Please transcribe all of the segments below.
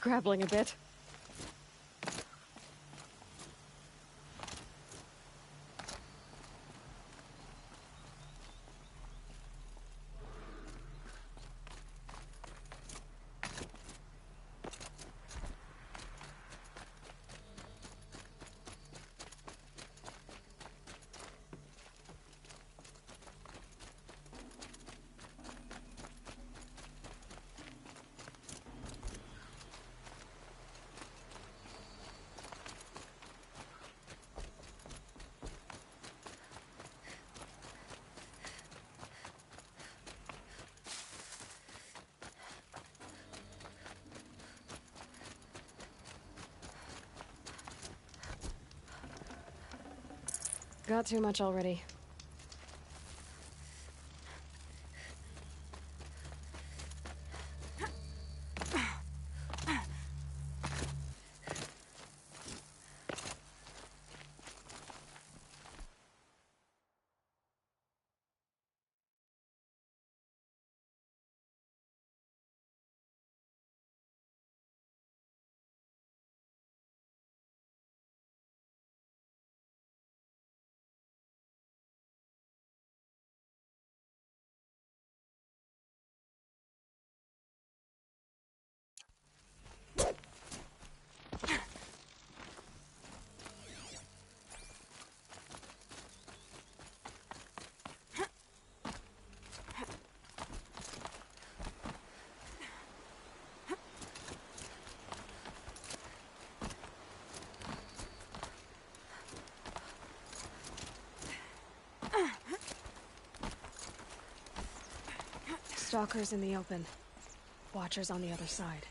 scrabbling a bit. Got too much already. Stalkers in the open. Watchers on the other side.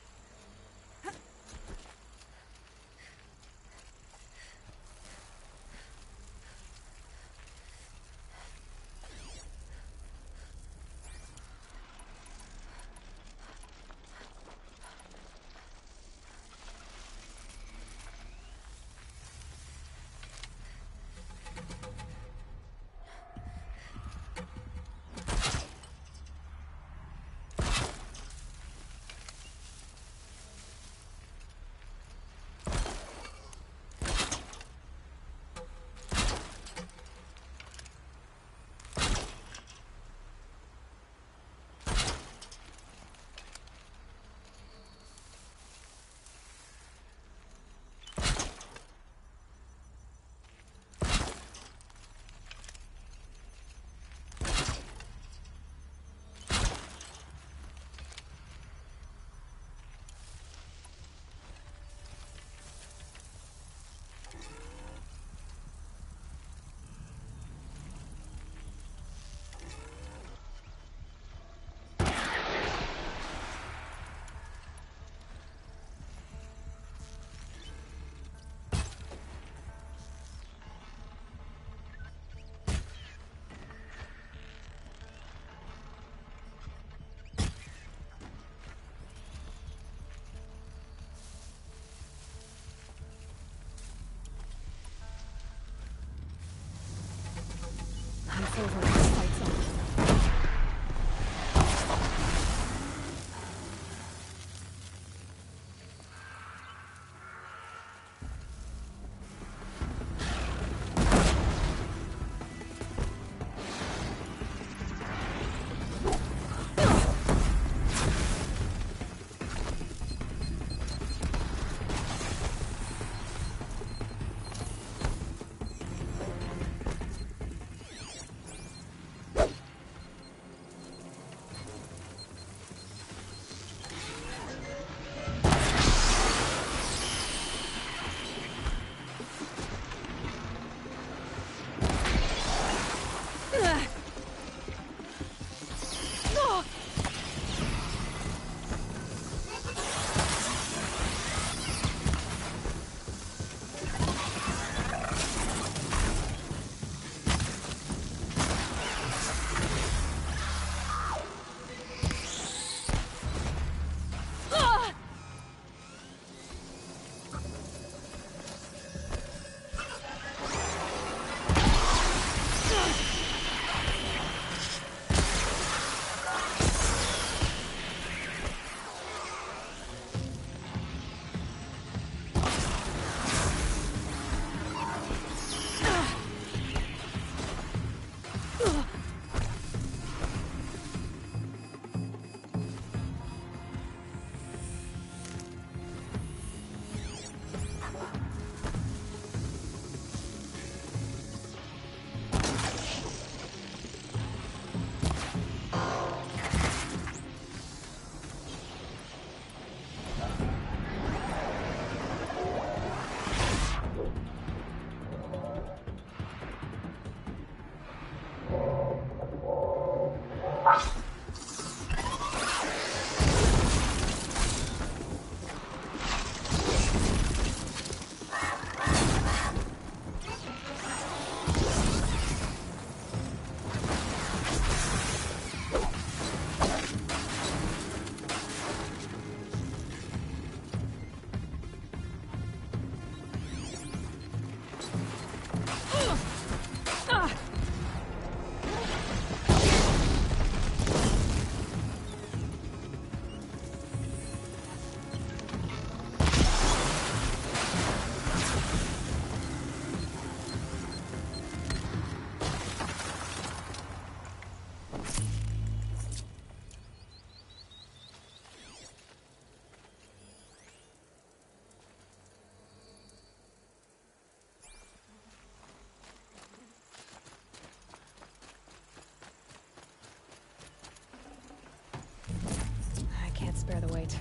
bear the weight.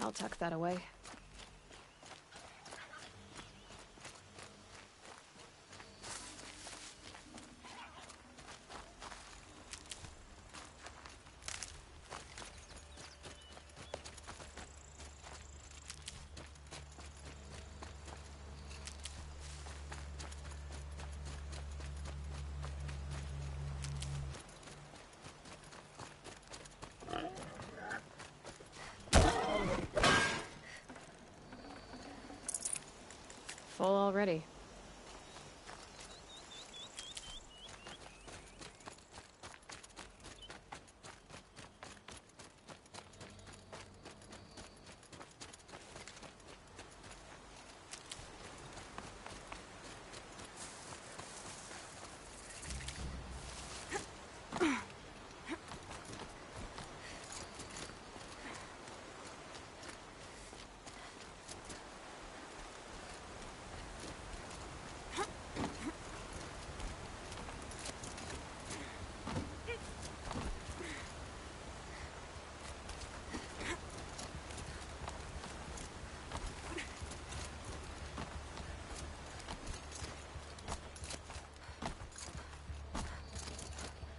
I'll tuck that away. Full already.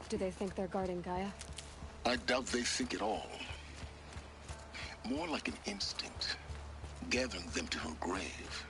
Do they think they're guarding Gaia? I doubt they think at all. More like an instinct, gathering them to her grave.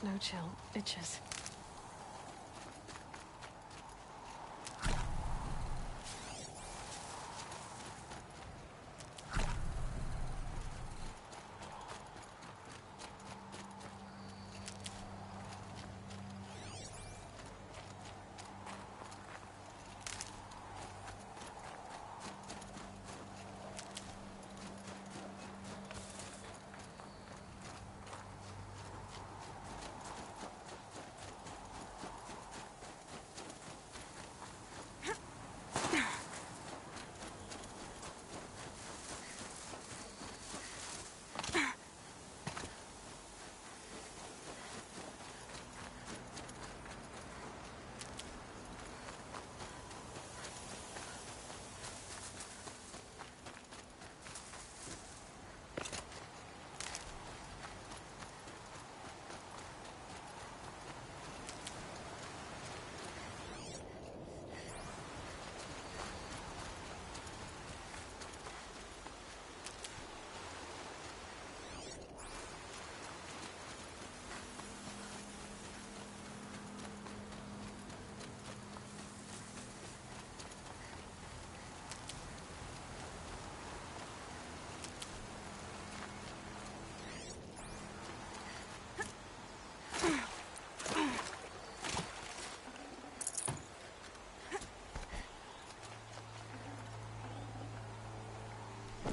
snow chill itches.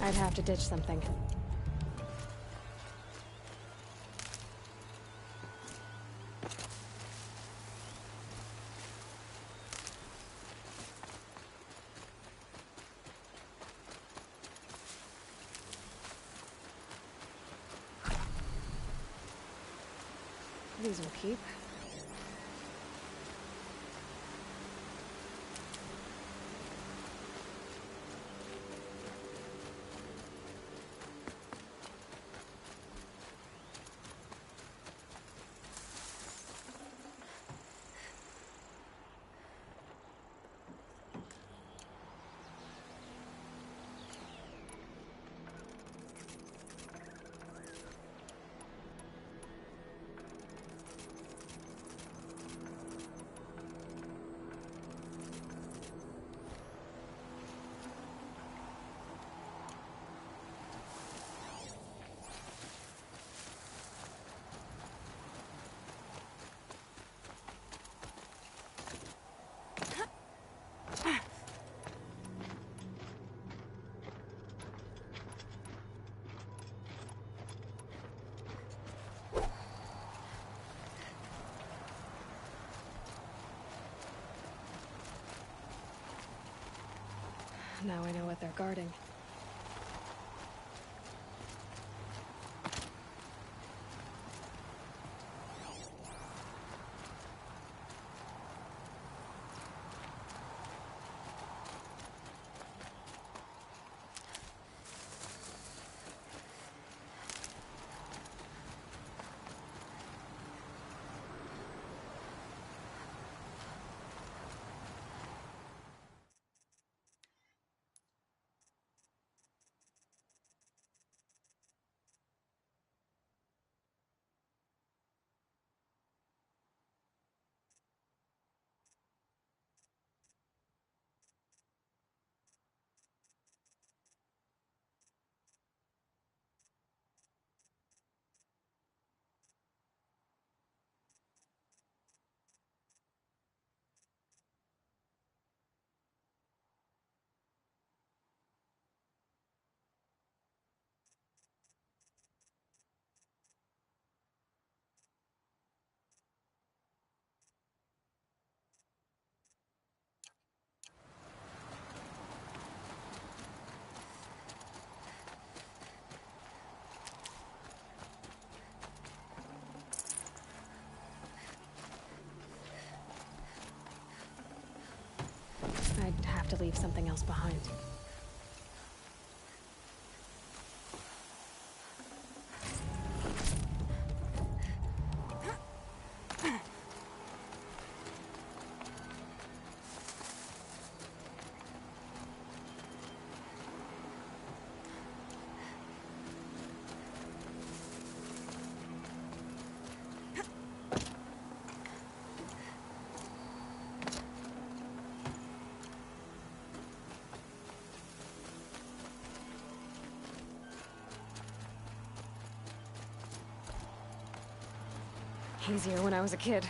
I'd have to ditch something. These will keep. Now I know what they're guarding. I'd have to leave something else behind. Easier when I was a kid.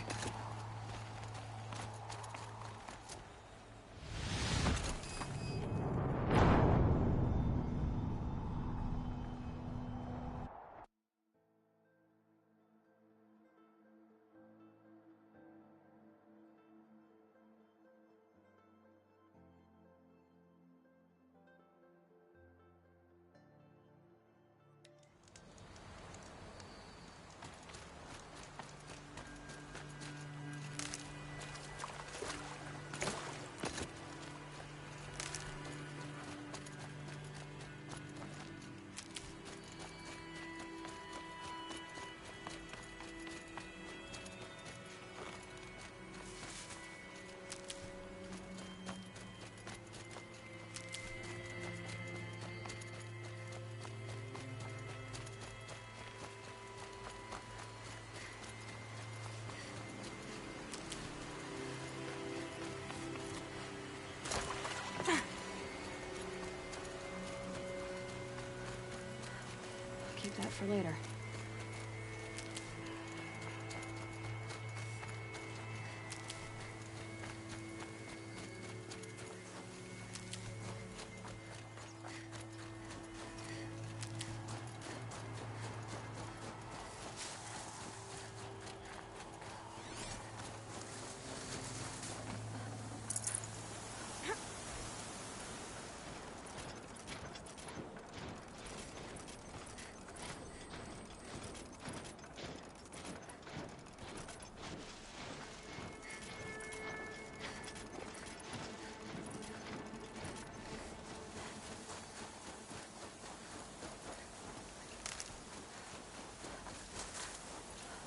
Keep that for later.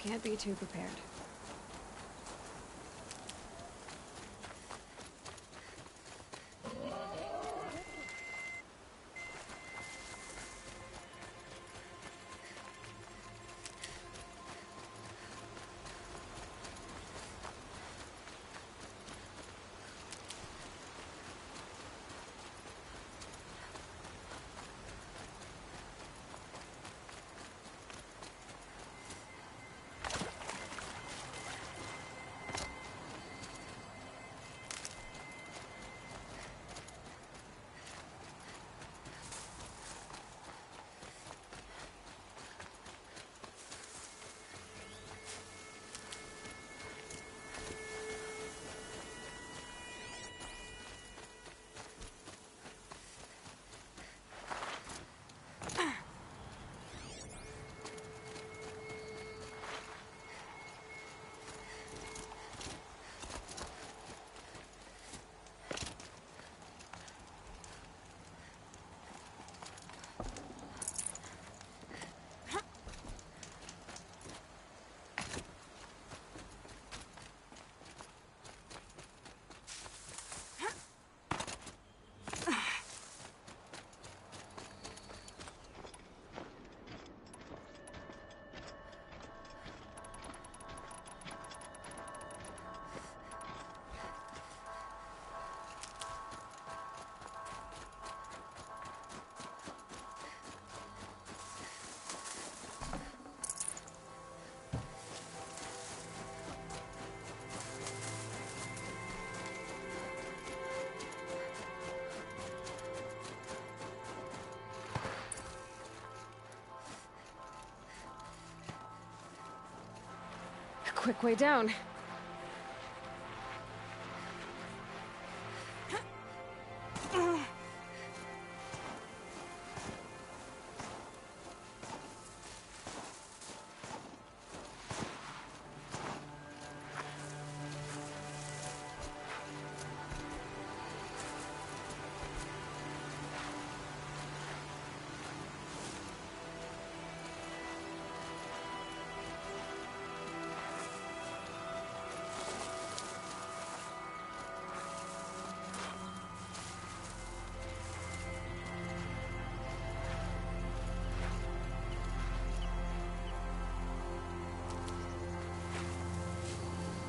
Can't be too prepared. Quick way down.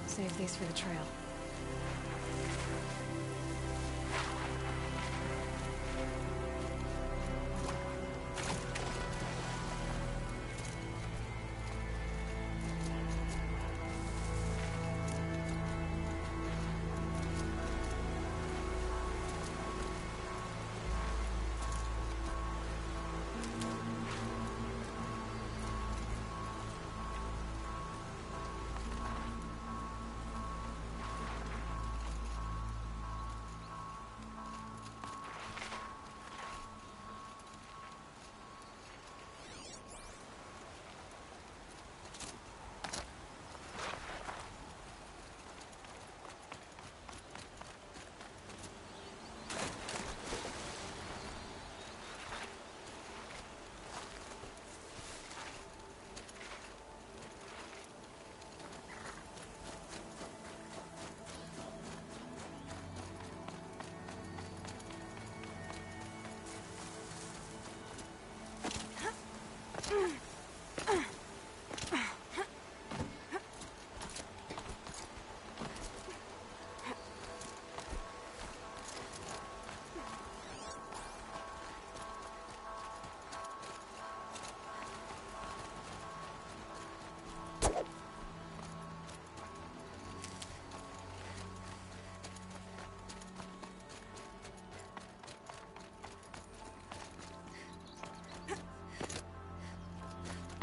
Save these for the trail.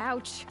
Ouch.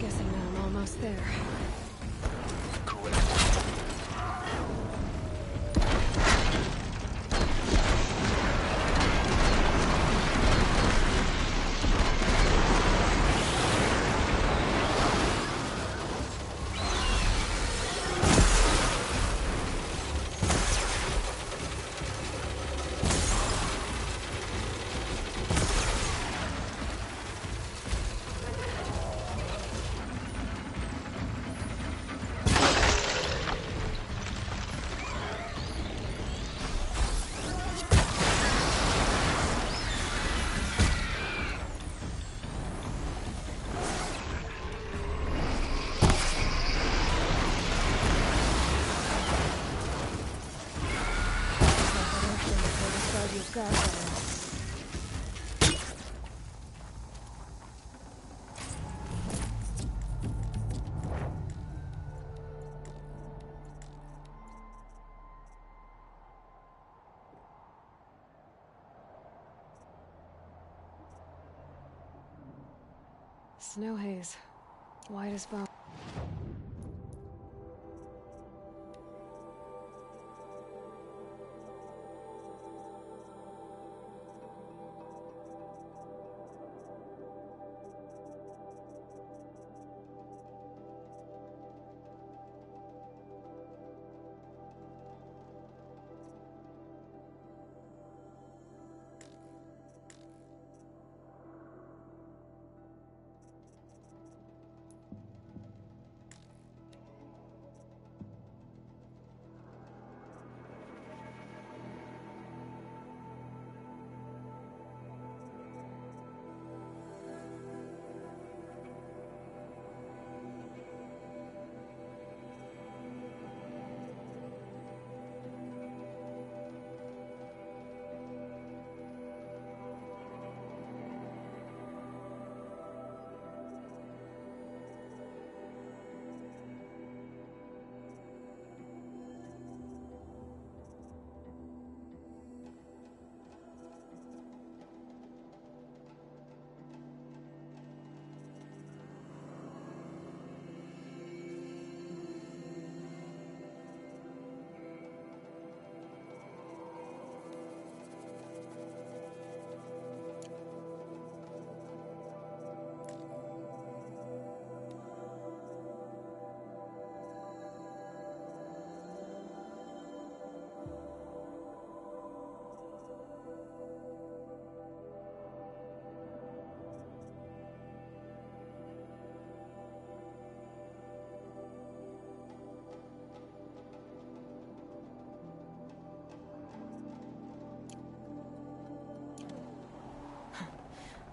Guessing that I'm almost there. You've got that. Snow haze. White as bone.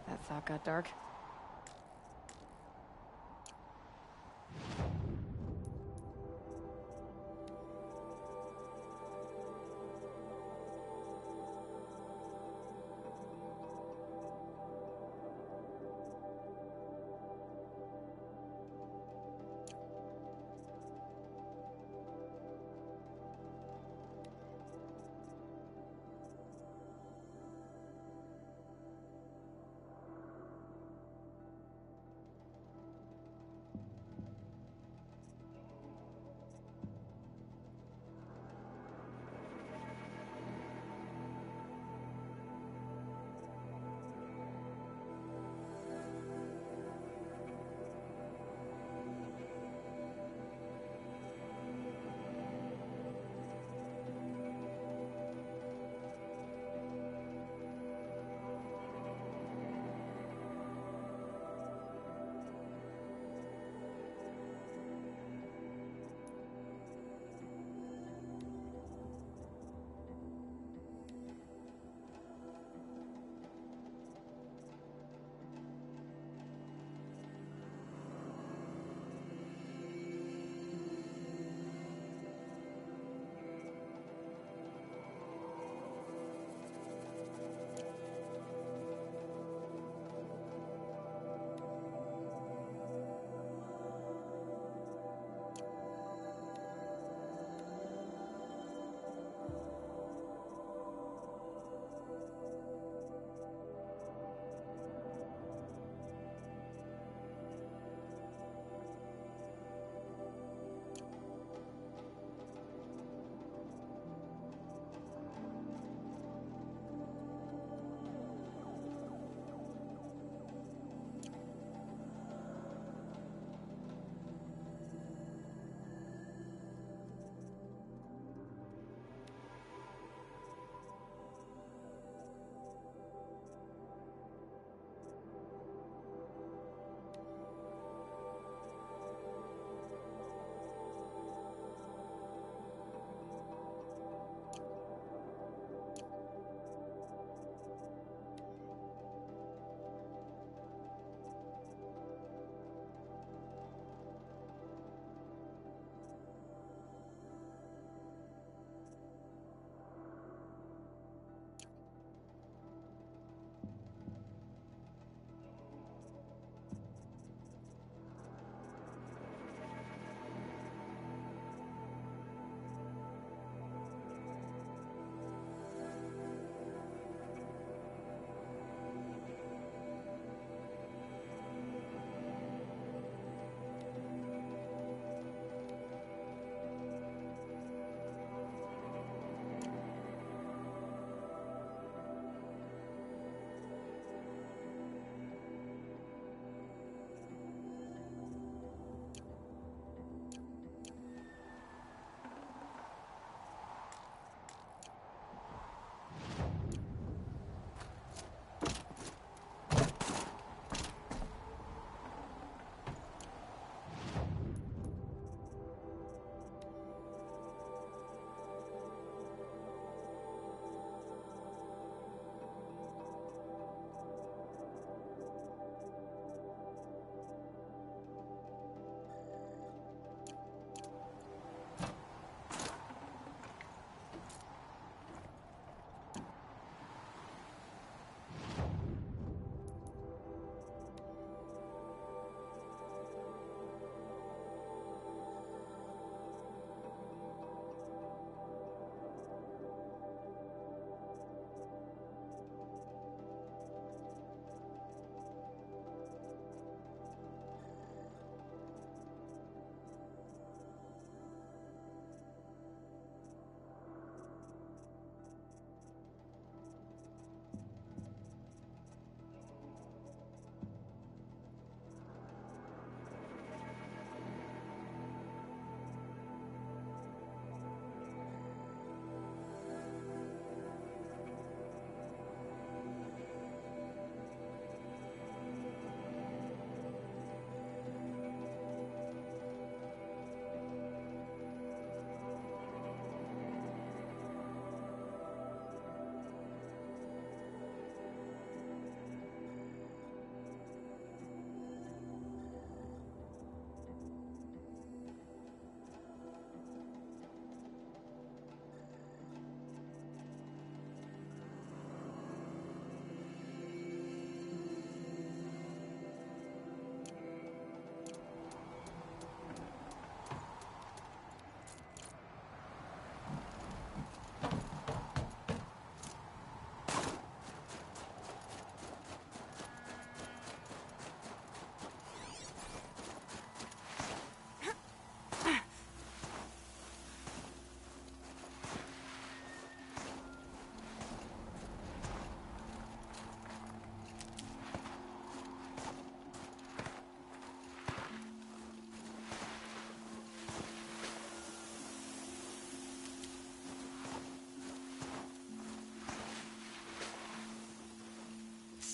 That thought got dark.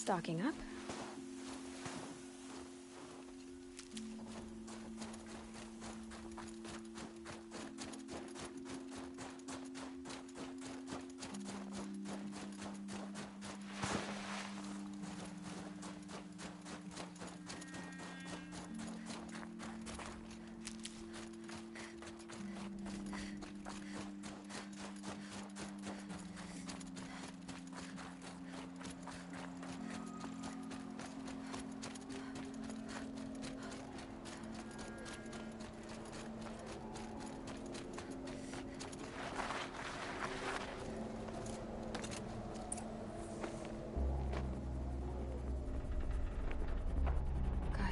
Stocking up.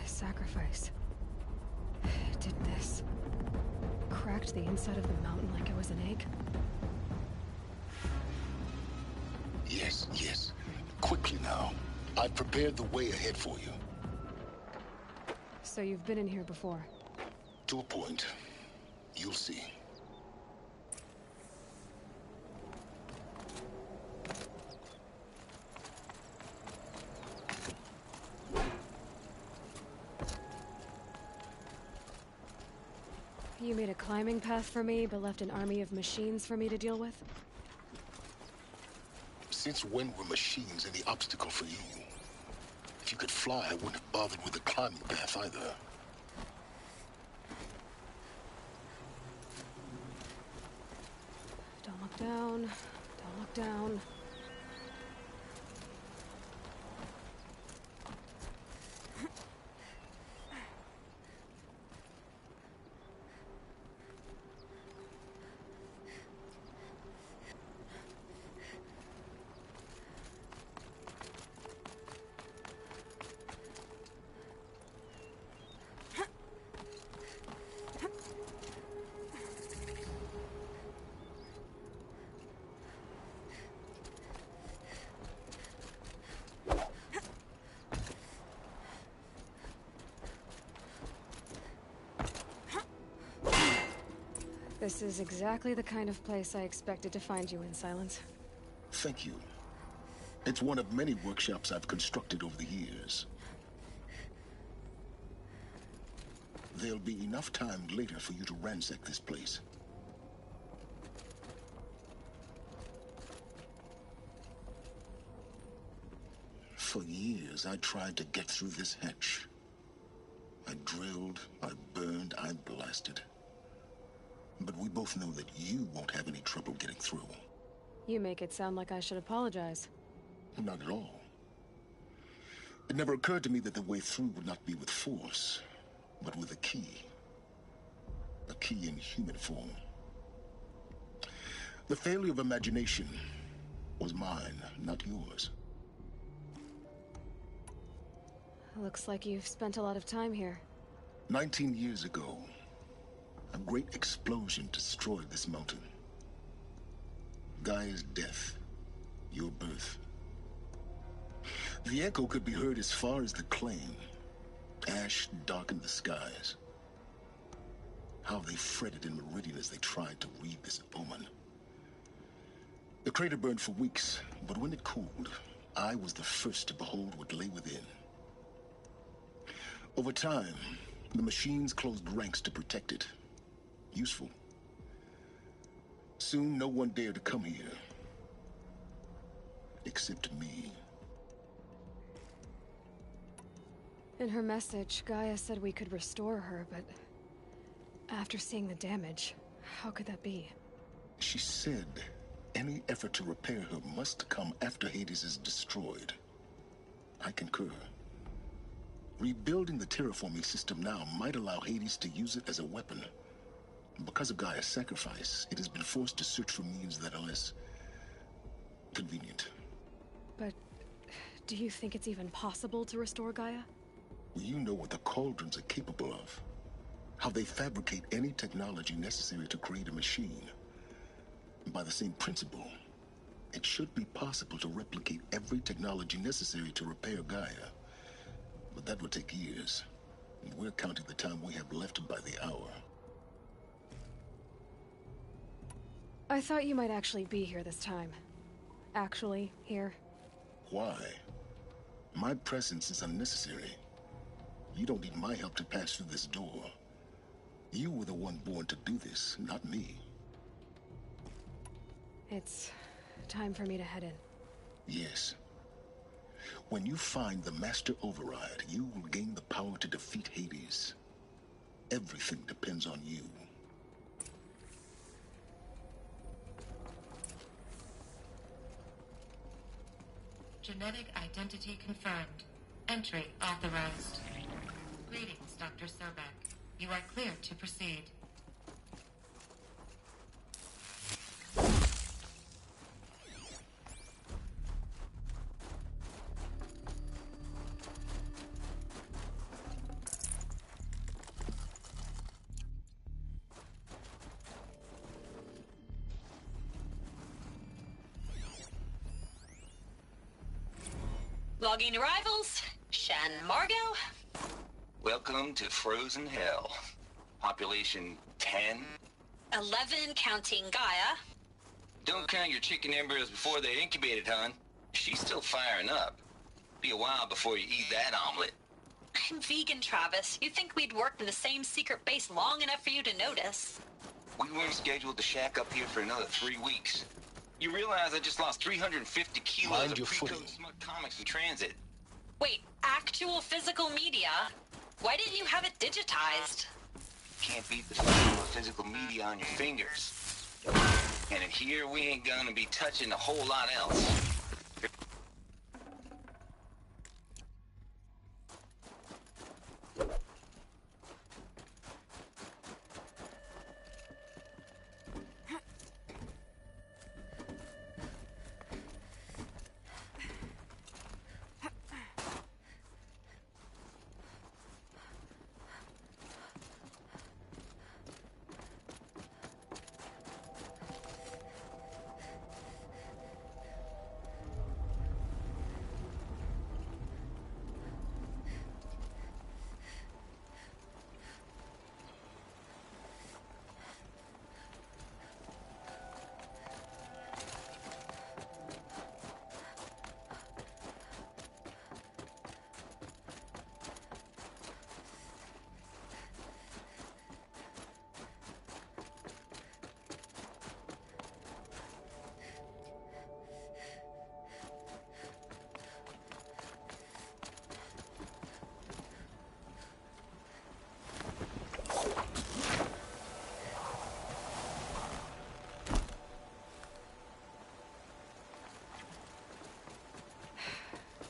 Sacrifice. It did this. Cracked the inside of the mountain like it was an egg. Yes, yes. Quickly now. I've prepared the way ahead for you. So you've been in here before? To a point. You'll see. You made a climbing path for me, but left an army of machines for me to deal with? Since when were machines any obstacle for you? If you could fly, I wouldn't have bothered with the climbing path either. Don't look down. Don't look down. This is exactly the kind of place I expected to find you in, Silence. Thank you. It's one of many workshops I've constructed over the years. There'll be enough time later for you to ransack this place. For years, I tried to get through this hatch. I drilled, I burned, I blasted. But we both know that you won't have any trouble getting through. You make it sound like I should apologize. Not at all. It never occurred to me that the way through would not be with force, but with a key. A key in human form. The failure of imagination was mine, not yours. Looks like you've spent a lot of time here. 19 years ago, a great explosion destroyed this mountain. Gaia's death, your birth. The echo could be heard as far as the claim. Ash darkened the skies. How they fretted in Meridian as they tried to read this omen. The crater burned for weeks, but when it cooled, I was the first to behold what lay within. Over time, the machines closed ranks to protect it. Useful. Soon, no one dared to come here. Except me. In her message, Gaia said we could restore her, but... after seeing the damage, how could that be? She said any effort to repair her must come after Hades is destroyed. I concur. Rebuilding the terraforming system now might allow Hades to use it as a weapon. Because of Gaia's sacrifice, it has been forced to search for means that are less convenient. But do you think it's even possible to restore Gaia? Well, you know what the Cauldrons are capable of. How they fabricate any technology necessary to create a machine. By the same principle, it should be possible to replicate every technology necessary to repair Gaia. But that would take years. And we're counting the time we have left by the hour. I thought you might actually be here this time. Actually, here. Why? My presence is unnecessary. You don't need my help to pass through this door. You were the one born to do this, not me. It's time for me to head in. Yes. When you find the Master Override, you will gain the power to defeat Hades. Everything depends on you. Genetic identity confirmed. Entry authorized. Greetings, Dr. Sobek. You are clear to proceed. Logging arrivals. Shan Margot. Welcome to Frozen Hell. Population 10. 11 counting Gaia. Don't count your chicken embryos before they're incubated, hon. She's still firing up. Be a while before you eat that omelet. I'm vegan, Travis. You'd think we'd worked in the same secret base long enough for you to notice. We weren't scheduled to shack up here for another 3 weeks. You realize I just lost 350 kilos Mind of your pre-code footing. smut comics in transit. Wait, actual physical media? Why didn't you have it digitized? Can't beat the feel of physical media on your fingers. And in here, we ain't gonna be touching a whole lot else.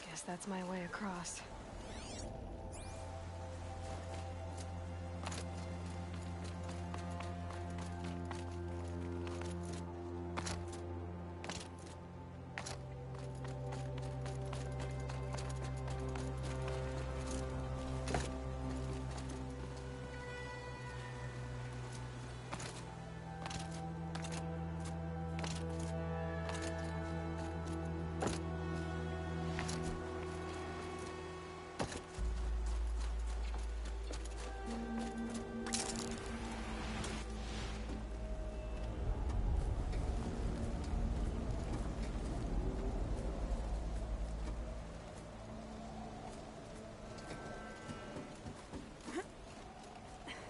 Guess that's my way across.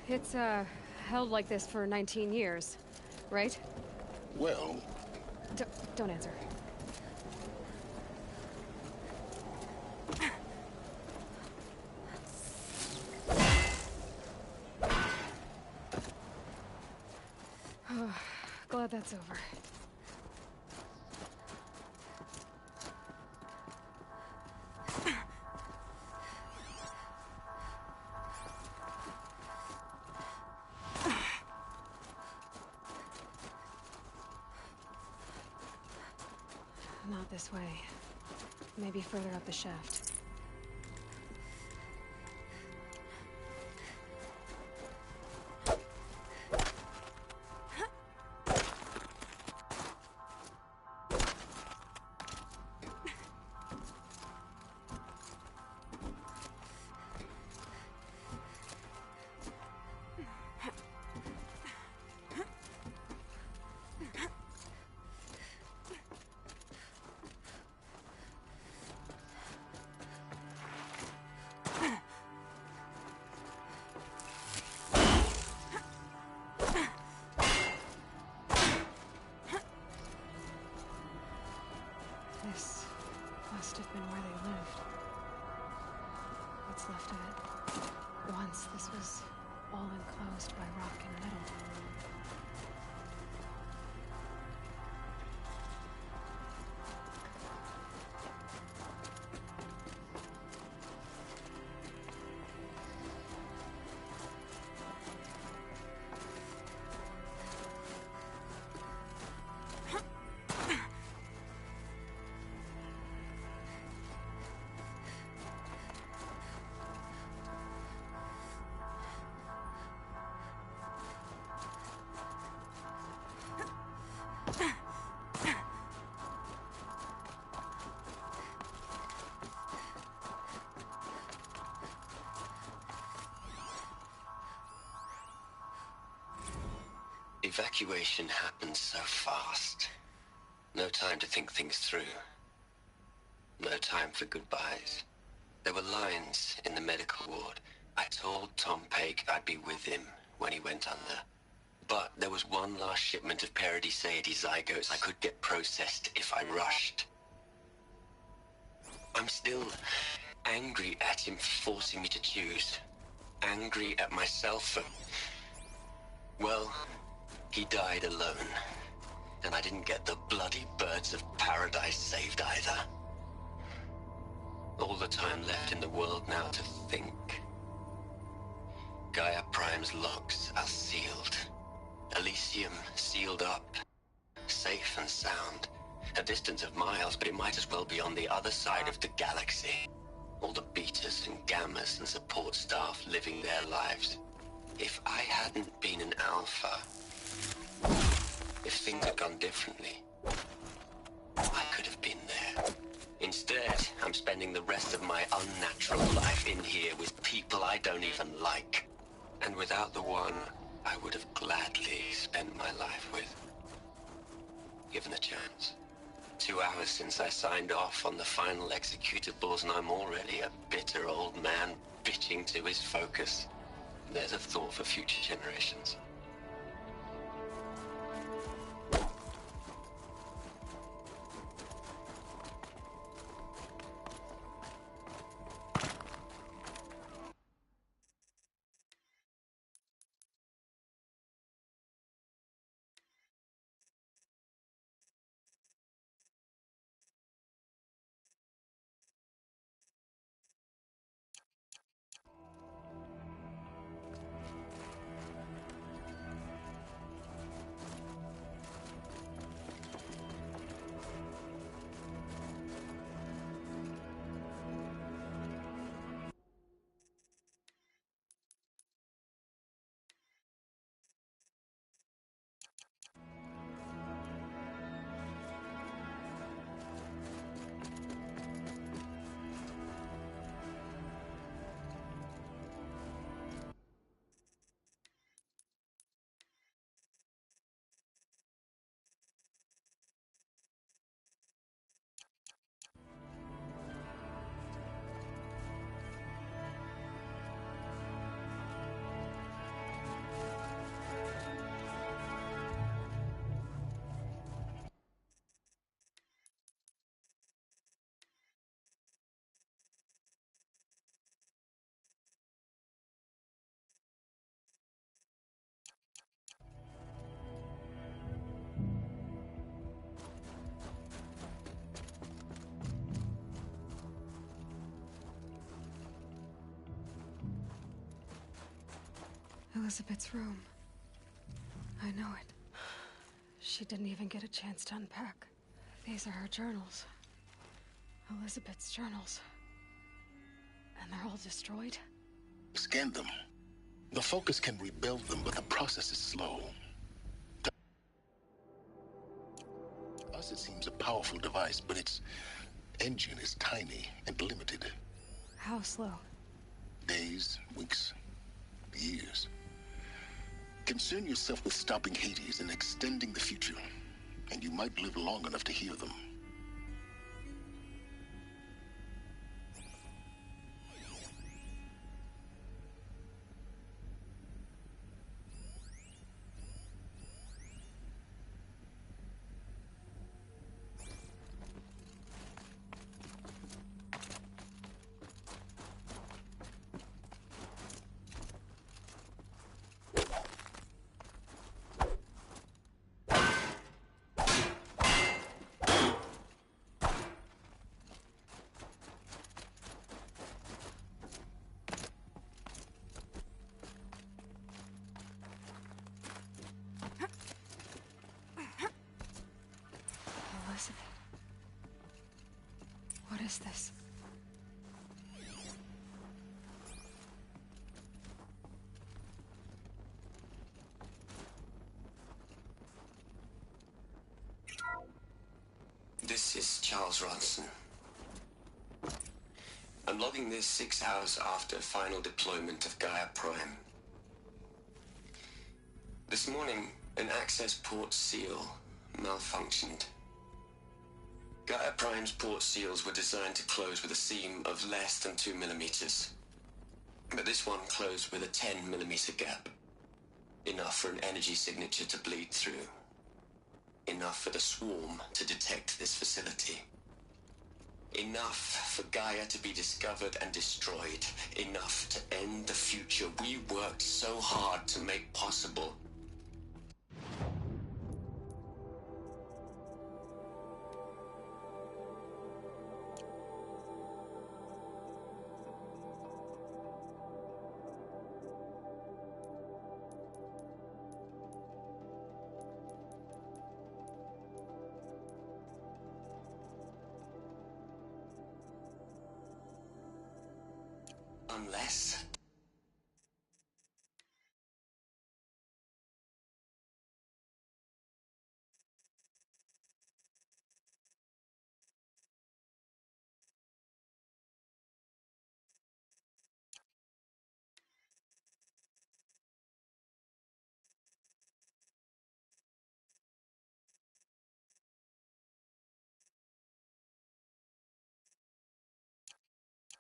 It's, held like this for 19 years, right? Well, Don't answer. Glad that's over. Not this way. Maybe further up the shaft. This must have been where they lived. What's left of it. Once this was all enclosed by rock and metal. Evacuation happened so fast. No time to think things through. No time for goodbyes. There were lines in the medical ward. I told Tom Paik I'd be with him when he went under. But there was one last shipment of Paradiseidae zygotes I could get processed if I rushed. I'm still angry at him for forcing me to choose. Angry at myself for... well... he died alone, and I didn't get the bloody birds of paradise saved either. All the time left in the world now to think. Gaia Prime's locks are sealed. Elysium sealed up. Safe and sound. A distance of miles, but it might as well be on the other side of the galaxy. All the betas and gammas and support staff living their lives. If I hadn't been an alpha... if things had gone differently, I could have been there. Instead, I'm spending the rest of my unnatural life in here with people I don't even like. And without the one I would have gladly spent my life with. Given the chance. 2 hours since I signed off on the final executables, and I'm already a bitter old man bitching to his focus. There's a thought for future generations. Elizabeth's room. I know it. She didn't even get a chance to unpack. These are her journals. Elizabeth's journals. And they're all destroyed? Scan them. The Focus can rebuild them, but the process is slow. To us, it seems a powerful device, but its engine is tiny and limited. How slow? Days, weeks, years. Concern yourself with stopping Hades and extending the future, and you might live long enough to hear them. Elizabeth. What is this? This is Charles Ronson. I'm logging this 6 hours after final deployment of Gaia Prime. This morning, an access port seal malfunctioned. Gaia Prime's port seals were designed to close with a seam of less than 2 millimeters. But this one closed with a 10 millimeter gap. Enough for an energy signature to bleed through. Enough for the swarm to detect this facility. Enough for Gaia to be discovered and destroyed. Enough to end the future we worked so hard to make possible. Unless...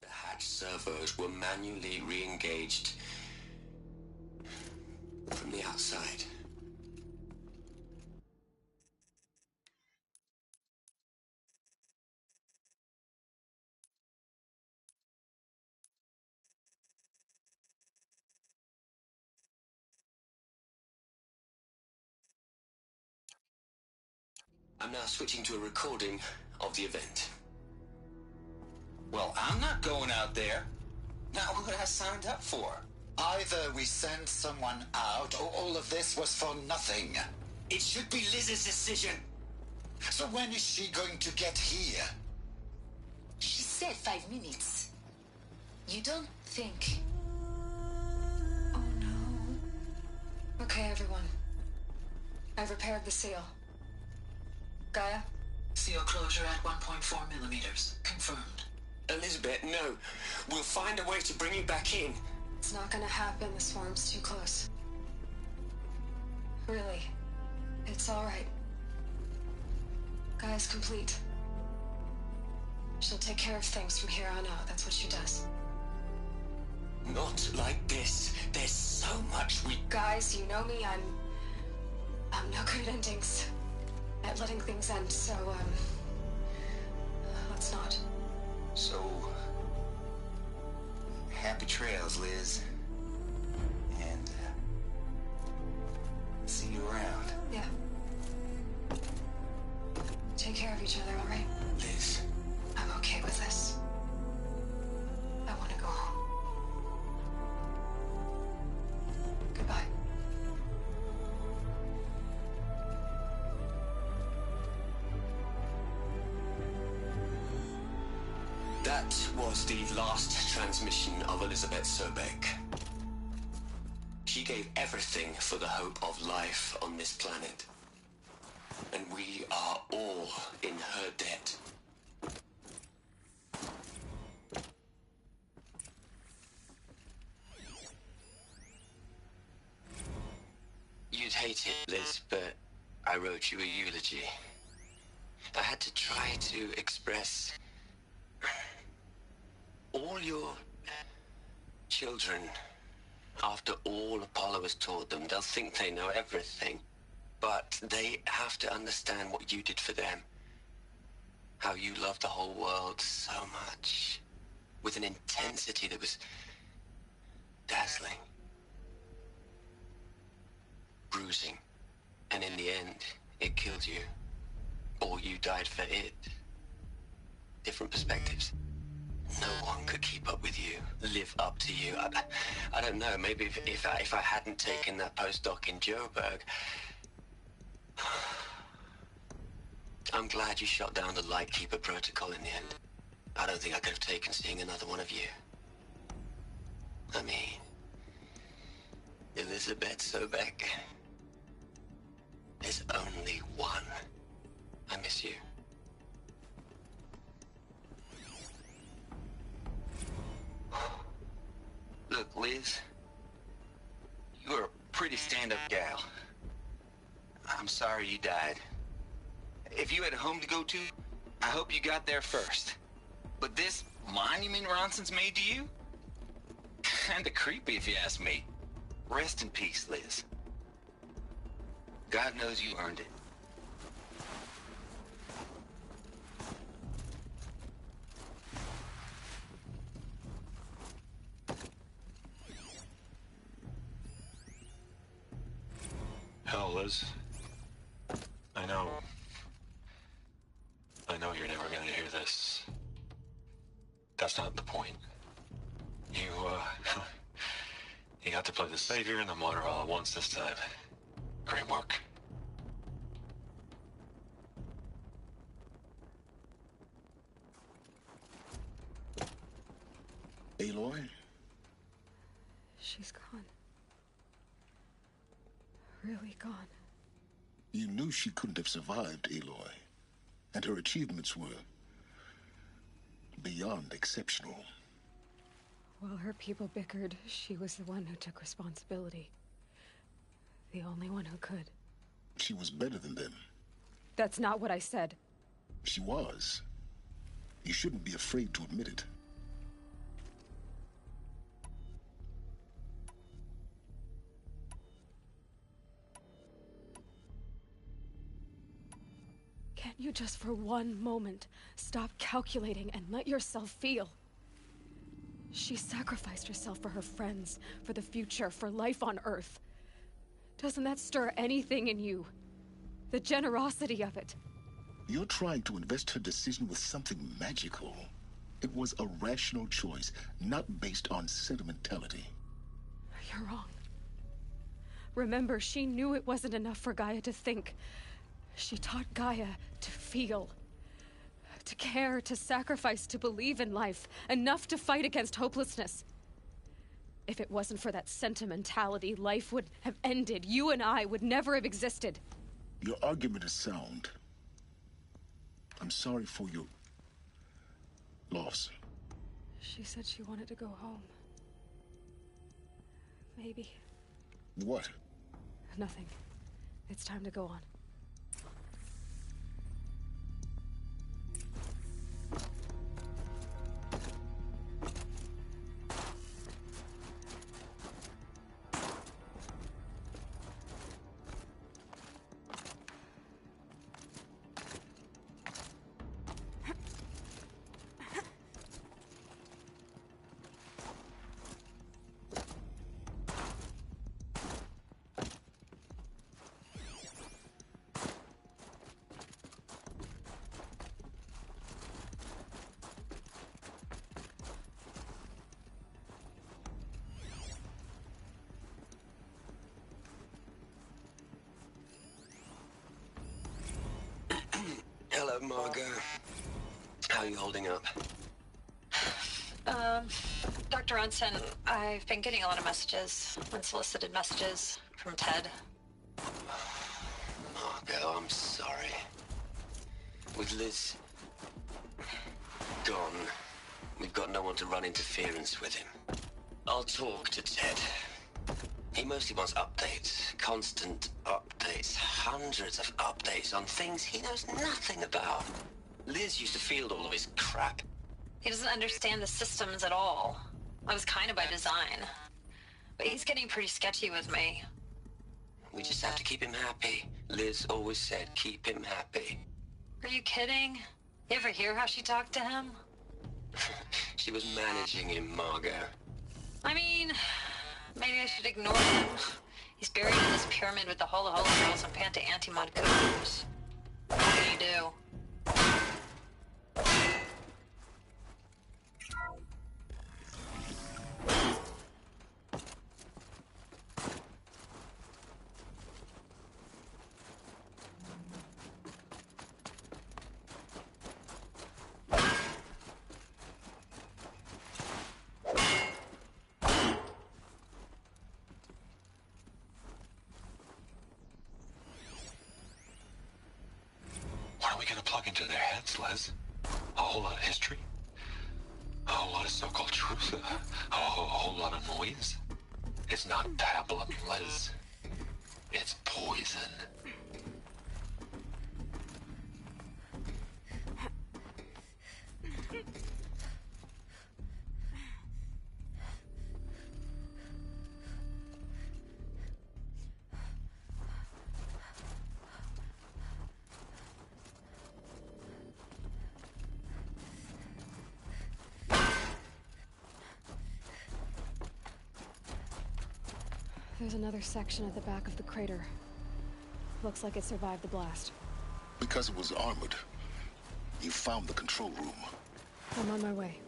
the hatch servos were manually re-engaged from the outside. I'm now switching to a recording of the event. Well, I'm not going out there. Not what I signed up for. Either we send someone out, or all of this was for nothing. It should be Liz's decision. So when is she going to get here? She said 5 minutes. You don't think... Oh no. Okay, everyone. I've repaired the seal. Gaia? Seal closure at 1.4 millimeters. Confirmed. Elizabeth, no. We'll find a way to bring you back in. It's not gonna happen. The swarm's too close. Really. It's alright. Gaia's complete. She'll take care of things from here on out. That's what she does. Not like this. There's so much we... Guys, you know me. I'm no good at endings. At letting things end, so, let's not. So, happy trails, Liz. And, see you around. Yeah. Take care of each other, all right? Liz. I'm okay with this. I want to go home. Goodbye. That was the last transmission of Elizabeth Sobeck. She gave everything for the hope of life on this planet. And we are all in her debt. You'd hate it, Liz, but I wrote you a eulogy. I had to try to express all your children. After all Apollo has taught them, they'll think they know everything. But they have to understand what you did for them. How you loved the whole world so much. With an intensity that was dazzling. Bruising. And in the end, it killed you. Or you died for it. Different perspectives. No one could keep up with you, live up to you. I don't know, maybe if I hadn't taken that postdoc in Joburg, I'm glad you shot down the Lightkeeper protocol in the end. I don't think I could have taken seeing another one of you. I mean, Elizabeth Sobek. There's only one. I miss you. Look, Liz, you're a pretty stand-up gal. I'm sorry you died. If you had a home to go to, I hope you got there first. But this monument Ronson's made to you? Kinda creepy if you ask me. Rest in peace, Liz. God knows you earned it. Hell, Liz. I know you're never gonna hear this. That's not the point. You, you got to play the Savior and the Martyr all at once this time. Great work. Aloy? She's gone. Really gone. You knew she couldn't have survived, Aloy. And her achievements were beyond exceptional. While her people bickered, she was the one who took responsibility. The only one who could. She was better than them. That's not what I said. She was. You shouldn't be afraid to admit it. Can't you just for one moment stop calculating and let yourself feel? She sacrificed herself for her friends, for the future, for life on Earth. Doesn't that stir anything in you? The generosity of it. You're trying to invest her decision with something magical. It was a rational choice, not based on sentimentality. You're wrong. Remember, she knew it wasn't enough for Gaia to think. She taught Gaia to feel. To care, to sacrifice, to believe in life. Enough to fight against hopelessness. If it wasn't for that sentimentality, life would have ended. You and I would never have existed. Your argument is sound. I'm sorry for your loss. She said she wanted to go home. Maybe. What? Nothing. It's time to go on. Hello, Margot. How are you holding up? Dr. Ronson, I've been getting a lot of messages, unsolicited messages from Ted. Margot, I'm sorry. With Liz gone, we've got no one to run interference with him. I'll talk to Ted. He mostly wants updates, constant updates, hundreds of updates on things he knows nothing about. Liz used to field all of his crap. He doesn't understand the systems at all. That was kind of by design. But he's getting pretty sketchy with me. We just have to keep him happy. Liz always said, keep him happy. Are you kidding? You ever hear how she talked to him? She was managing him, Margot. I mean, maybe I should ignore him. He's buried in this pyramid with the Hola Hola girls and Panta Antimod cougars. What can you do? plug into their heads, Les. A whole lot of history. A whole lot of so-called truth. A whole lot of noise. It's not tablet, Les. It's poison. There's another section at the back of the crater. Looks like it survived the blast. Because it was armored, you found the control room. I'm on my way.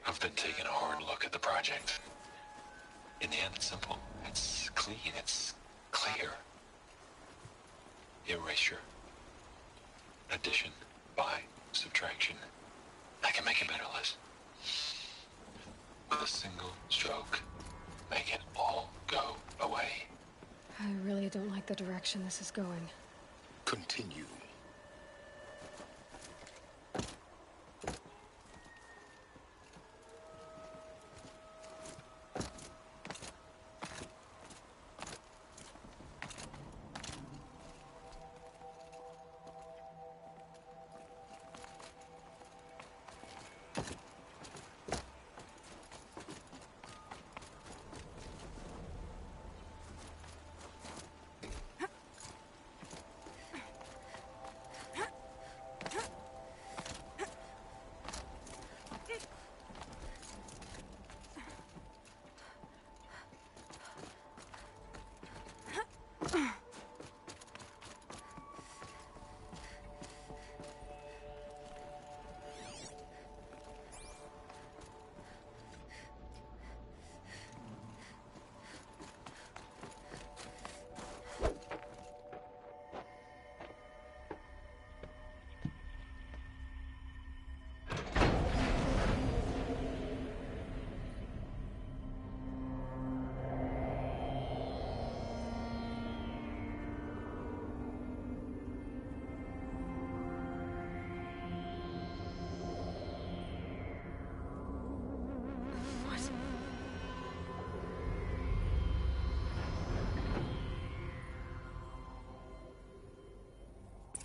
I've been taking a hard look at the project. In the end, it's simple. It's clean. It's clear. Erasure. Addition. By. Subtraction. I can make it better, Liz. With a single stroke, make it all go away. I really don't like the direction this is going. Continue.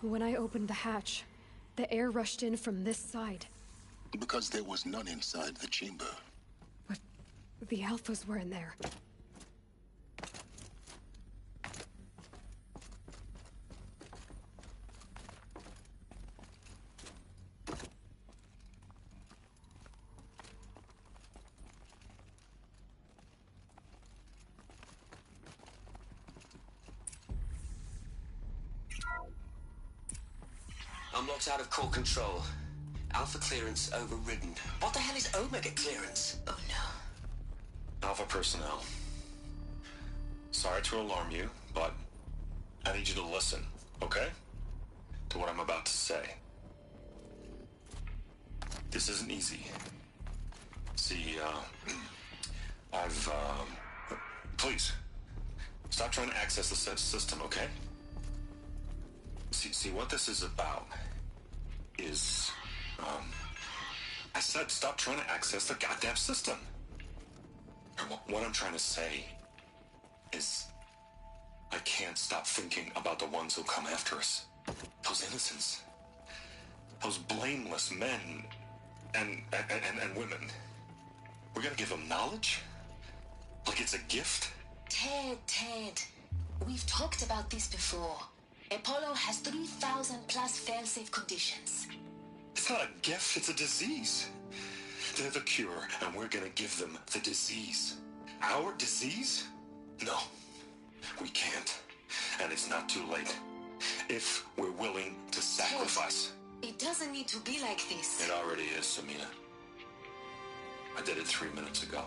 When I opened the hatch, the air rushed in from this side. Because there was none inside the chamber. But the Alphas were in there. I'm locked out of core control. Alpha clearance overridden. What the hell is Omega clearance? Oh no. Alpha personnel. Sorry to alarm you, but I need you to listen, okay? To what I'm about to say. This isn't easy. See, please, stop trying to access the system, okay? See, what this is about is, I said stop trying to access the goddamn system. What I'm trying to say is, I can't stop thinking about the ones who come after us. Those innocents. Those blameless men and women. We're gonna give them knowledge? Like it's a gift? Ted. We've talked about this before. Apollo has 3,000 plus fail-safe conditions. It's not a gift, it's a disease. They're the cure, and we're gonna give them the disease. Our disease? No, we can't. And it's not too late. If we're willing to sacrifice. It doesn't need to be like this. It already is, Samina. I did it 3 minutes ago.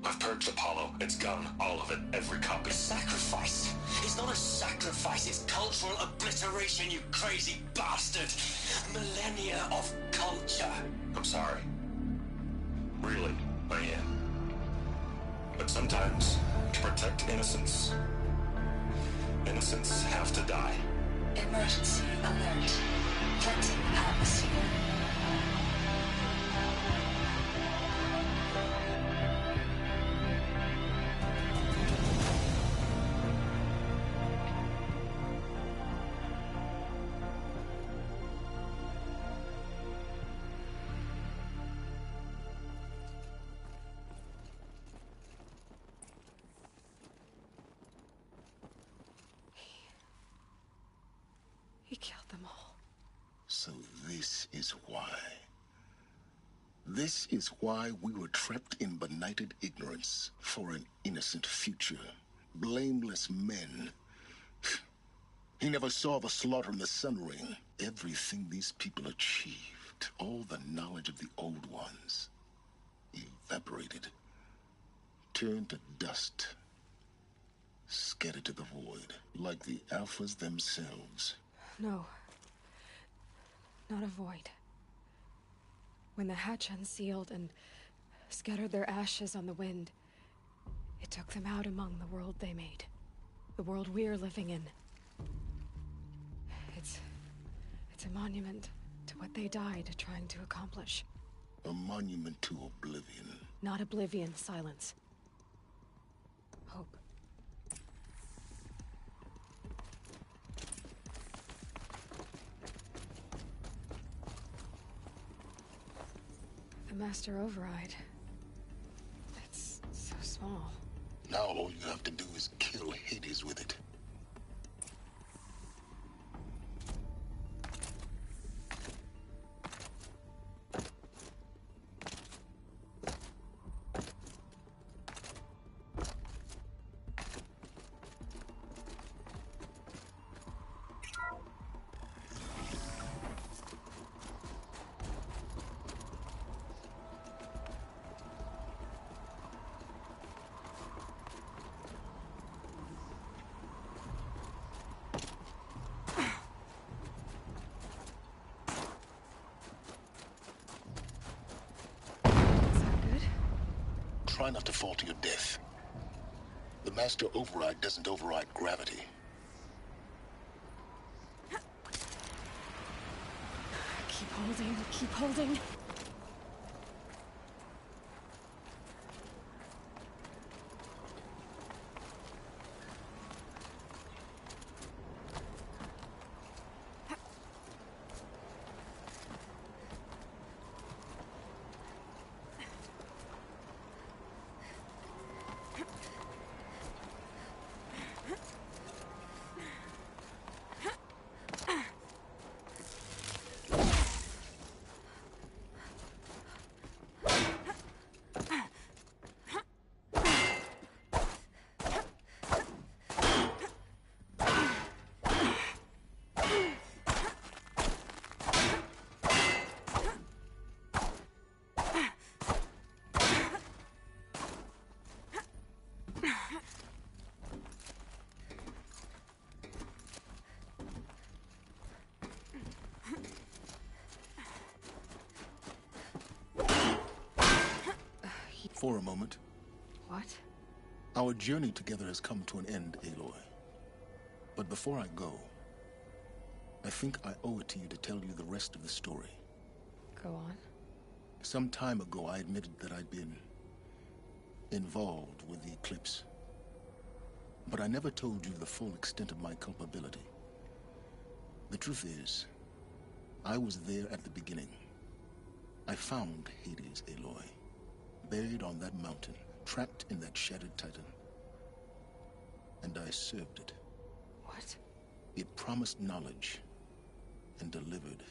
I've purged Apollo. It's gone. All of it. Every copy. Sacrifice? It's not a sacrifice, it's cultural obliteration, you crazy bastard! Millennia of culture. I'm sorry. Really, I am. But sometimes, to protect innocence, innocents have to die. Emergency alert. Threatening atmosphere. He killed them all. So this is why. This is why we were trapped in benighted ignorance for an innocent future. Blameless men. He never saw the slaughter in the Sun Ring. Everything these people achieved, all the knowledge of the old ones, evaporated, turned to dust, scattered to the void, like the Alphas themselves. No. Not a void. When the hatch unsealed and scattered their ashes on the wind, it took them out among the world they made. The world we're living in. It's a monument to what they died trying to accomplish. A monument to oblivion. Not oblivion, silence. Hope. The Master Override. It's so small. Now all you have to do is kill Hades with it. Try not to fall to your death. The Master Override doesn't override gravity. Keep holding, keep holding. For a moment. What? Our journey together has come to an end, Aloy. But before I go, I think I owe it to you to tell you the rest of the story. Go on. Some time ago, I admitted that I'd been involved with the Eclipse. But I never told you the full extent of my culpability. The truth is, I was there at the beginning. I found Hades, Aloy. Buried on that mountain, trapped in that shattered titan. And I served it. What? It promised knowledge, and delivered.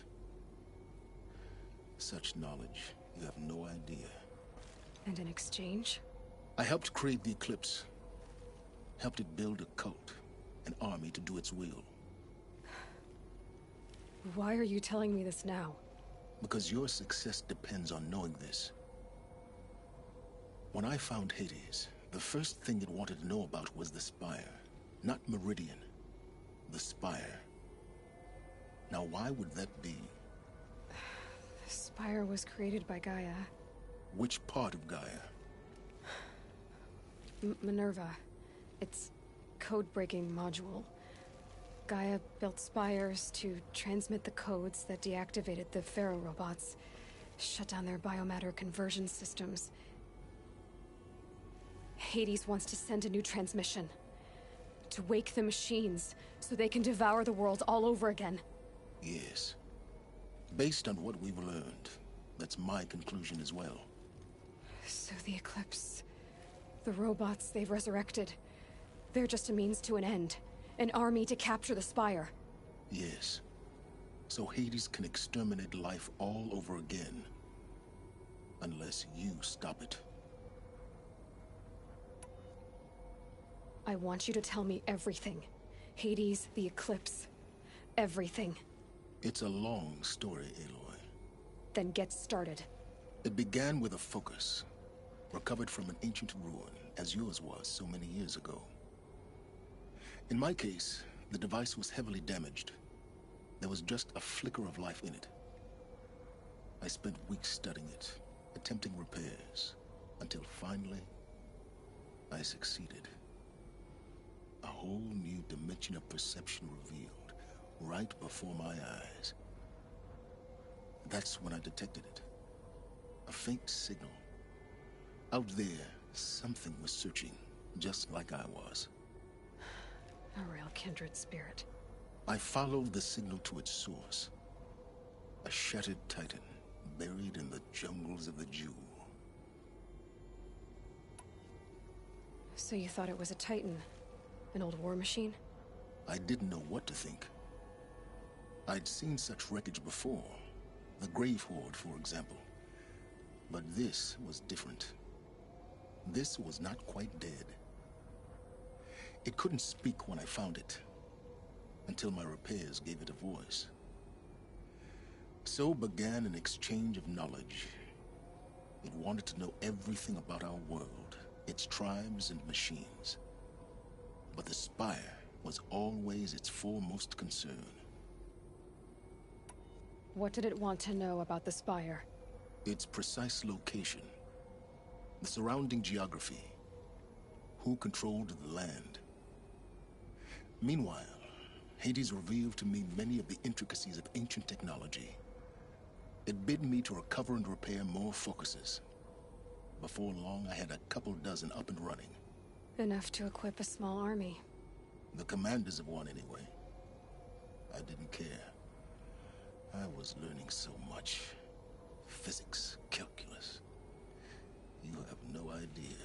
Such knowledge, you have no idea. And in exchange? I helped create the Eclipse. Helped it build a cult, an army to do its will. Why are you telling me this now? Because your success depends on knowing this. When I found Hades, the first thing it wanted to know about was the Spire. Not Meridian. The Spire. Now why would that be? The Spire was created by Gaia. Which part of Gaia? Minerva. Its code-breaking module. Gaia built spires to transmit the codes that deactivated the Pharaoh robots, shut down their biomatter conversion systems. Hades wants to send a new transmission. To wake the machines, so they can devour the world all over again. Yes. Based on what we've learned, that's my conclusion as well. So the Eclipse... the robots they've resurrected... they're just a means to an end. An army to capture the Spire. Yes. So Hades can exterminate life all over again. Unless you stop it. I want you to tell me everything. Hades, the Eclipse. Everything. It's a long story, Aloy. Then get started. It began with a focus. Recovered from an ancient ruin, as yours was so many years ago. In my case, the device was heavily damaged. There was just a flicker of life in it. I spent weeks studying it, attempting repairs, until finally, I succeeded. A whole new dimension of perception revealed, right before my eyes. That's when I detected it. A faint signal. Out there, something was searching, just like I was. A real kindred spirit. I followed the signal to its source. A shattered titan, buried in the jungles of the Jewel. So you thought it was a titan? An old war machine? I didn't know what to think. I'd seen such wreckage before. The Grave Horde, for example. But this was different. This was not quite dead. It couldn't speak when I found it, until my repairs gave it a voice. So began an exchange of knowledge. It wanted to know everything about our world, its tribes and machines. But the Spire was always its foremost concern. What did it want to know about the Spire? Its precise location, the surrounding geography, who controlled the land. Meanwhile, Hades revealed to me many of the intricacies of ancient technology. It bid me to recover and repair more focuses. Before long, I had a couple dozen up and running. Enough to equip a small army. The commanders of one, anyway. I didn't care. I was learning so much. Physics, calculus. You have no idea.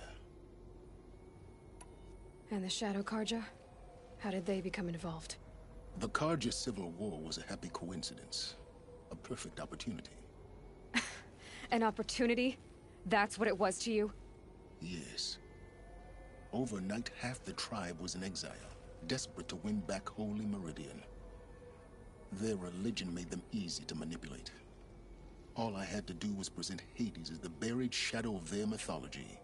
And the Shadow Carja? How did they become involved? The Carja Civil War was a happy coincidence. A perfect opportunity. An opportunity? That's what it was to you? Yes. Overnight, half the tribe was in exile, desperate to win back Holy Meridian. Their religion made them easy to manipulate. All I had to do was present Hades as the buried shadow of their mythology.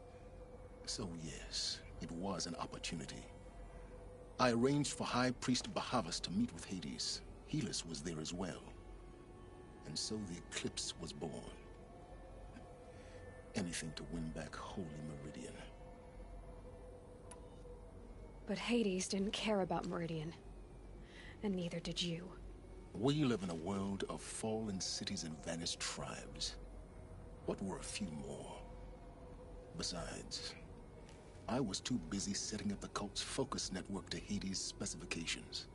So yes, it was an opportunity. I arranged for High Priest Bahavas to meet with Hades. Helis was there as well. And so the Eclipse was born. Anything to win back Holy Meridian. But Hades didn't care about Meridian. And neither did you. We live in a world of fallen cities and vanished tribes. What were a few more? Besides, I was too busy setting up the cult's focus network to Hades' specifications.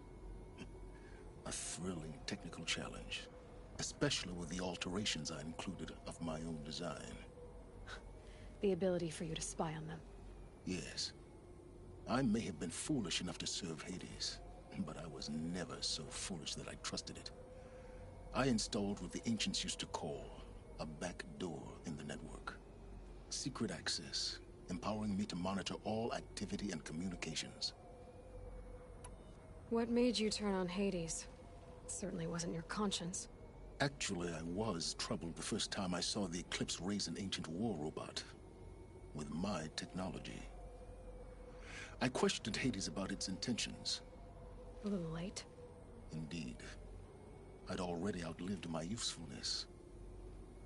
A thrilling technical challenge, especially with the alterations I included of my own design. The ability for you to spy on them. Yes. I may have been foolish enough to serve Hades, but I was never so foolish that I trusted it. I installed what the ancients used to call a back door in the network. Secret access, empowering me to monitor all activity and communications. What made you turn on Hades? Certainly wasn't your conscience. Actually, I was troubled the first time I saw the Eclipse raise an ancient war robot. With my technology. I questioned Hades about its intentions. A little late. Indeed. I'd already outlived my usefulness.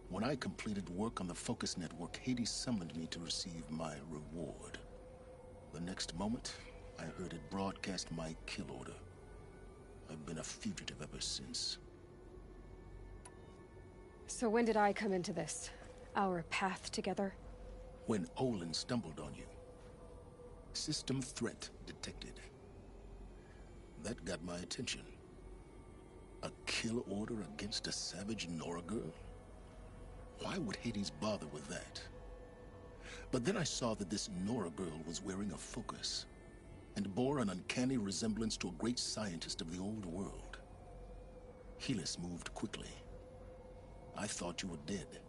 When I completed work on the Focus Network, Hades summoned me to receive my reward. The next moment, I heard it broadcast my kill order. I've been a fugitive ever since. So when did I come into this? Our path together? When Olin stumbled on you. System threat detected. That got my attention. A kill order against a savage Nora girl? Why would Hades bother with that? But then I saw that this Nora girl was wearing a focus, and bore an uncanny resemblance to a great scientist of the old world. Helis moved quickly. I thought you were dead.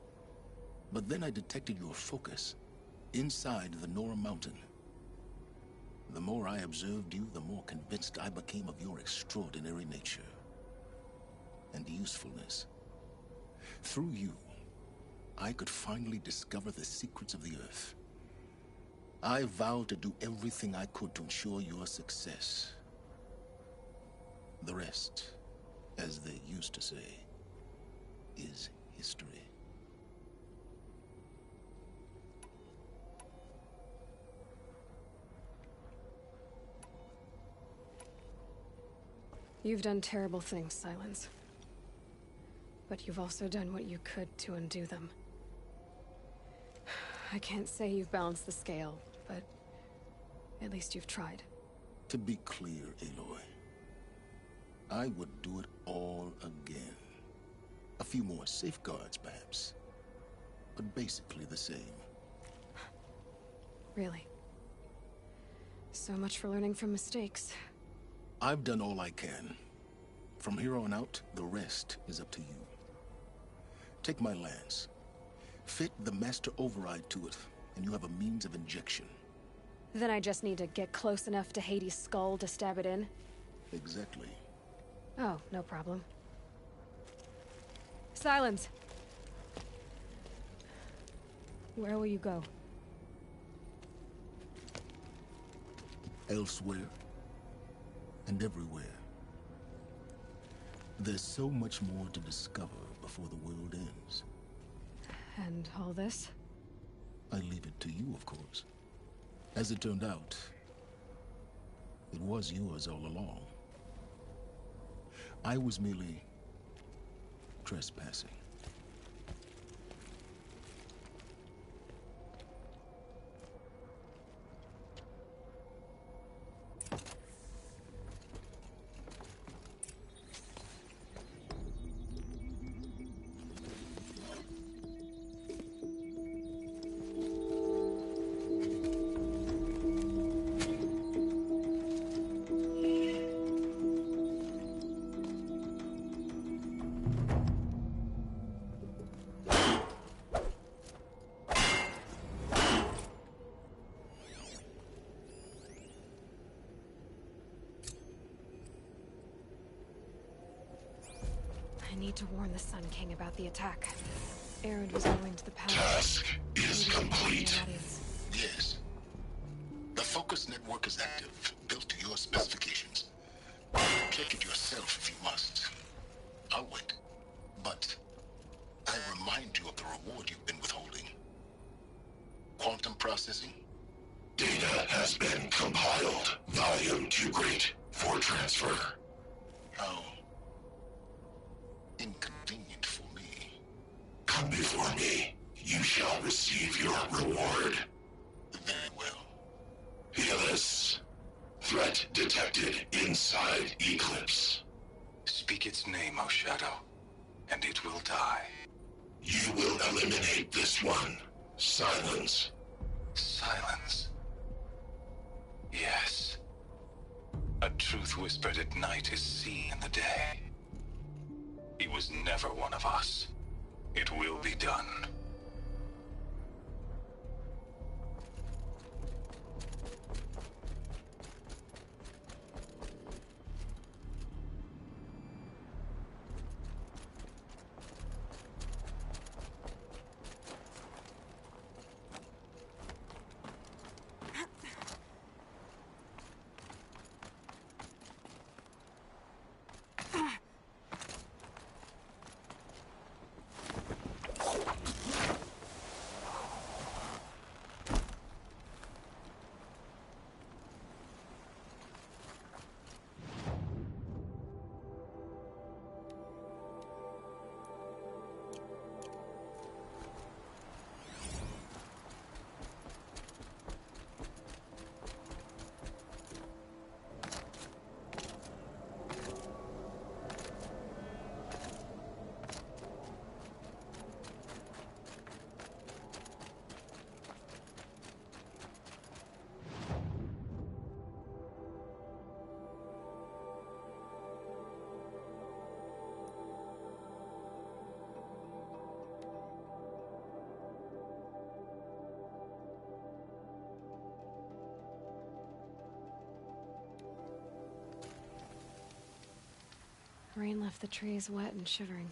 But then I detected your focus inside the Nora Mountain. The more I observed you, the more convinced I became of your extraordinary nature and usefulness. Through you, I could finally discover the secrets of the Earth. I vowed to do everything I could to ensure your success. The rest, as they used to say, is history. You've done terrible things, Silence. But you've also done what you could to undo them. I can't say you've balanced the scale, but at least you've tried. To be clear, Aloy, I would do it all again. A few more safeguards, perhaps, but basically the same. Really? So much for learning from mistakes. I've done all I can. From here on out, the rest is up to you. Take my lance. Fit the Master Override to it, and you have a means of injection. Then I just need to get close enough to Hades' skull to stab it in? Exactly. Oh, no problem. Silence! Where will you go? Elsewhere. And everywhere. There's so much more to discover before the world ends. And all this? I leave it to you, of course. As it turned out, it was yours all along. I was merely trespassing. I need to warn the Sun King about the attack. Erend was going to the palace. Task is complete. Yes. The Focus Network is active, built to your specifications. Check it yourself if you must. I'll wait. But I remind you of the reward you've been withholding. Quantum processing? Data has been compiled. Volume too great for transfer. How inconvenient for me. Come before me. You shall receive your reward. Very well. Helis. Threat detected inside Eclipse. Speak its name, O Shadow, and it will die. You will eliminate this one. Silence. Silence. Yes. A truth whispered at night is seen in the day. He was never one of us. It will be done. Rain left the trees wet and shivering.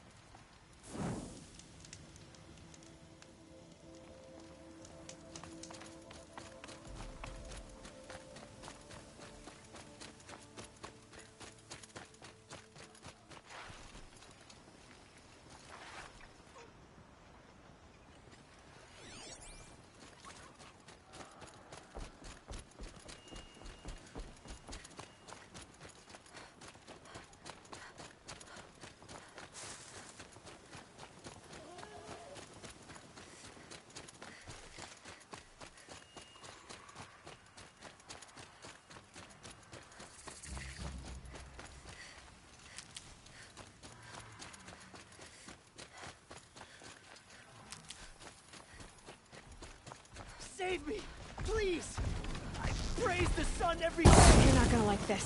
Save me! Please! I praise the sun every day! You're not gonna like this.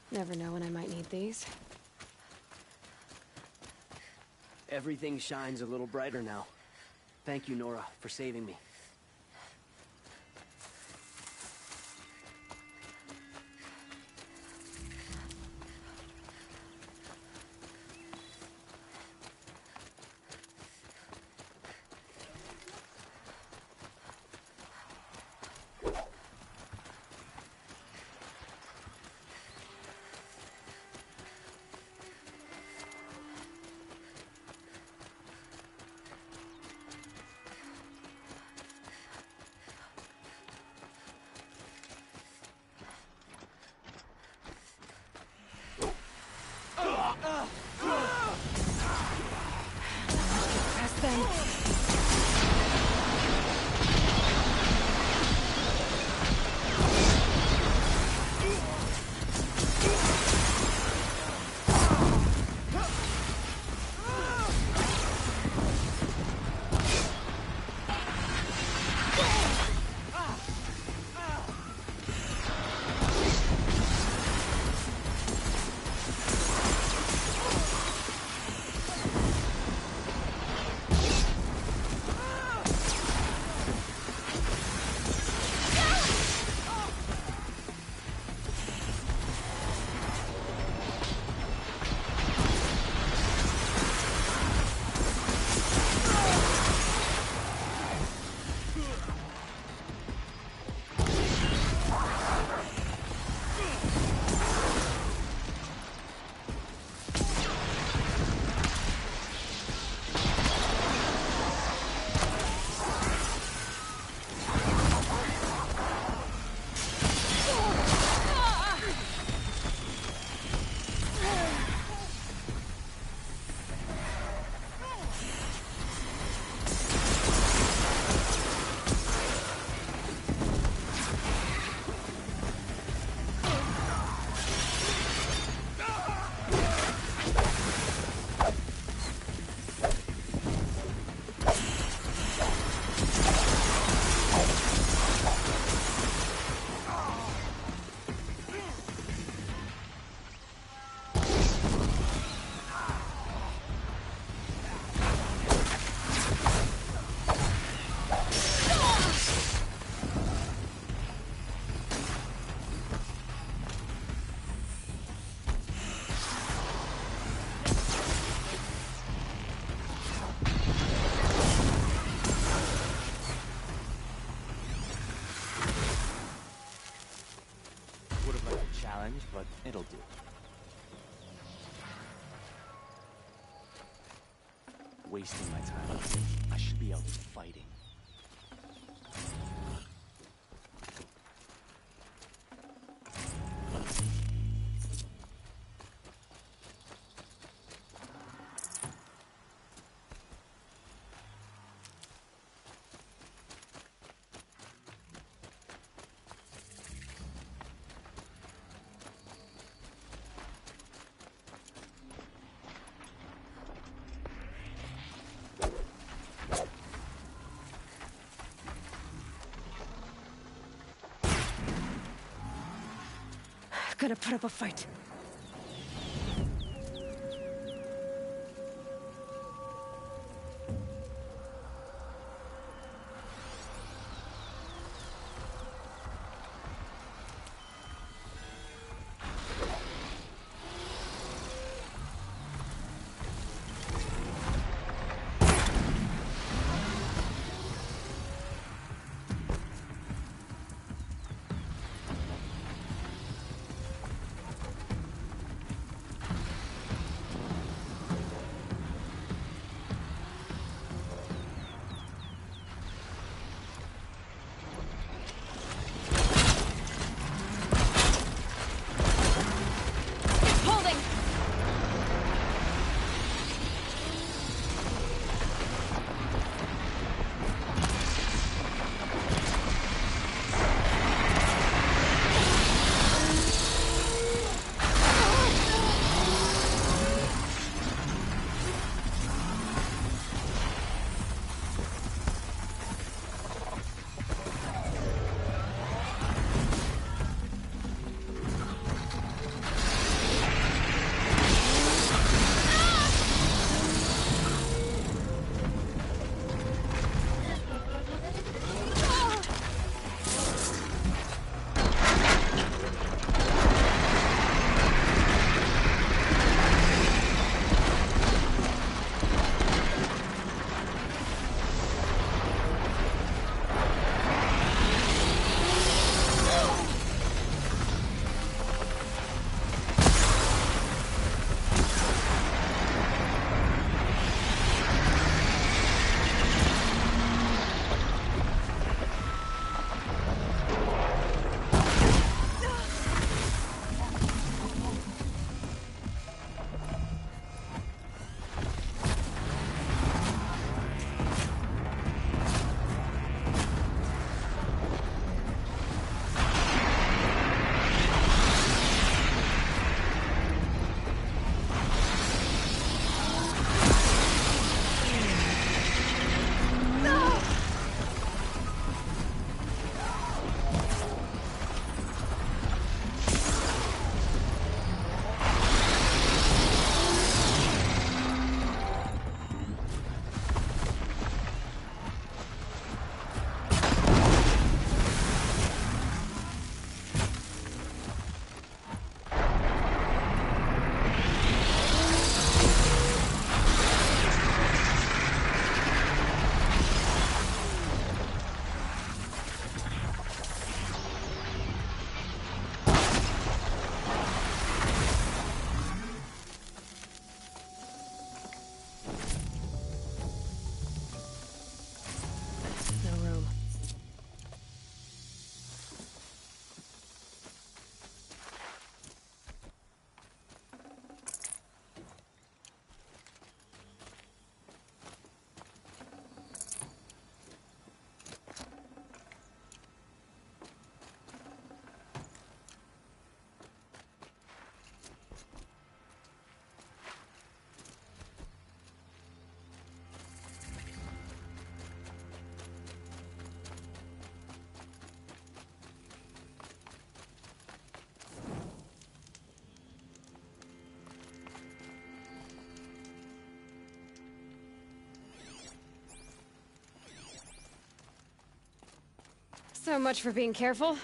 Never know when I might need these. Everything shines a little brighter now. Thank you, Nora, for saving me. Press them. But it'll do. Wasting my time. I should be out fighting. Gotta put up a fight. So much for being careful.